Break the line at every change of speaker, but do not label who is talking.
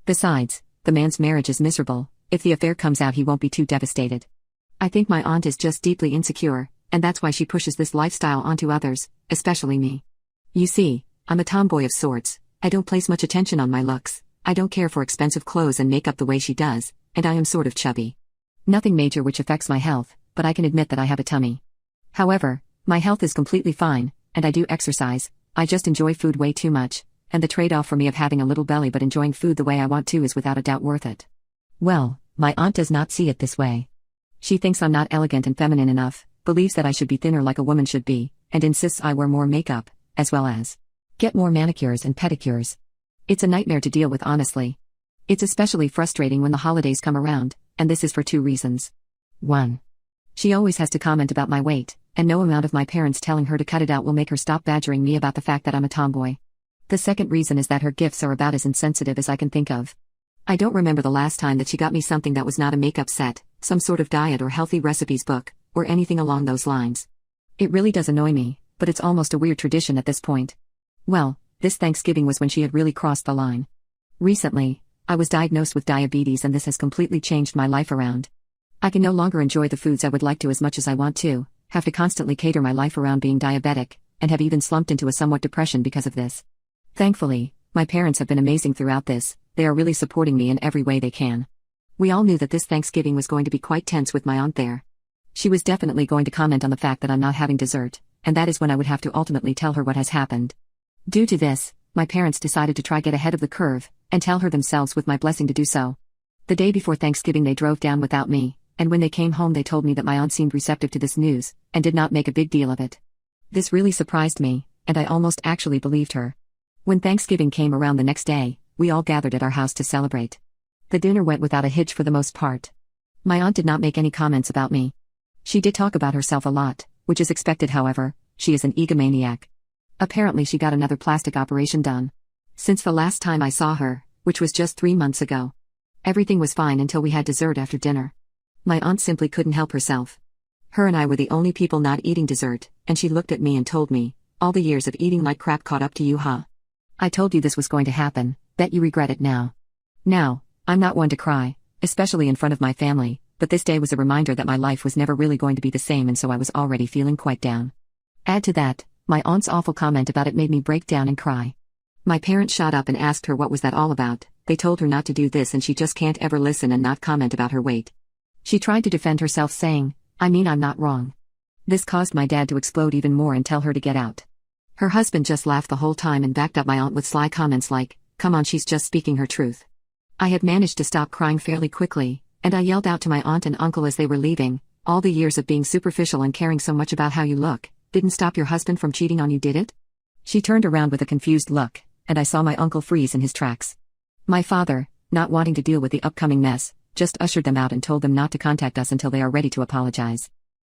Besides, the man's marriage is miserable. If the affair comes out, he won't be too devastated. I think my aunt is just deeply insecure, and that's why she pushes this lifestyle onto others, especially me. You see, I'm a tomboy of sorts. I don't place much attention on my looks. I don't care for expensive clothes and makeup the way she does, and I am sort of chubby. Nothing major which affects my health, but I can admit that I have a tummy. However, my health is completely fine, and I do exercise. I just enjoy food way too much, and the trade-off for me of having a little belly but enjoying food the way I want to is without a doubt worth it. Well, my aunt does not see it this way. She thinks I'm not elegant and feminine enough, believes that I should be thinner like a woman should be, and insists I wear more makeup, as well as get more manicures and pedicures. It's a nightmare to deal with, honestly. It's especially frustrating when the holidays come around, and this is for 2 reasons. 1. She always has to comment about my weight, and no amount of my parents telling her to cut it out will make her stop badgering me about the fact that I'm a tomboy. The second reason is that her gifts are about as insensitive as I can think of. I don't remember the last time that she got me something that was not a makeup set, some sort of diet or healthy recipes book, or anything along those lines. It really does annoy me, but it's almost a weird tradition at this point. Well, this Thanksgiving was when she had really crossed the line. Recently, I was diagnosed with diabetes, and this has completely changed my life around. I can no longer enjoy the foods I would like to as much as I want to, have to constantly cater my life around being diabetic, and have even slumped into a somewhat depression because of this. Thankfully, my parents have been amazing throughout this. They are really supporting me in every way they can. We all knew that this Thanksgiving was going to be quite tense with my aunt there. She was definitely going to comment on the fact that I'm not having dessert, and that is when I would have to ultimately tell her what has happened. Due to this, my parents decided to try get ahead of the curve, and tell her themselves with my blessing to do so. The day before Thanksgiving they drove down without me, and when they came home they told me that my aunt seemed receptive to this news, and did not make a big deal of it. This really surprised me, and I almost actually believed her. When Thanksgiving came around the next day, we all gathered at our house to celebrate. The dinner went without a hitch for the most part. My aunt did not make any comments about me. She did talk about herself a lot, which is expected. However, she is an egomaniac. Apparently she got another plastic operation done. Since the last time I saw her, which was just 3 months ago, everything was fine until we had dessert after dinner. My aunt simply couldn't help herself. Her and I were the only people not eating dessert, and she looked at me and told me, "All the years of eating like crap caught up to you, huh? I told you this was going to happen, bet you regret it now." Now, I'm not one to cry, especially in front of my family, but this day was a reminder that my life was never really going to be the same, and so I was already feeling quite down. Add to that, my aunt's awful comment about it made me break down and cry. My parents shot up and asked her what was that all about. They told her not to do this, and she just can't ever listen and not comment about her weight. She tried to defend herself saying, "I mean, I'm not wrong." This caused my dad to explode even more and tell her to get out. Her husband just laughed the whole time and backed up my aunt with sly comments like, "Come on, she's just speaking her truth." I had managed to stop crying fairly quickly, and I yelled out to my aunt and uncle as they were leaving, "All the years of being superficial and caring so much about how you look didn't stop your husband from cheating on you, did it?" She turned around with a confused look, and I saw my uncle freeze in his tracks. My father, not wanting to deal with the upcoming mess, just ushered them out and told them not to contact us until they are ready to apologize.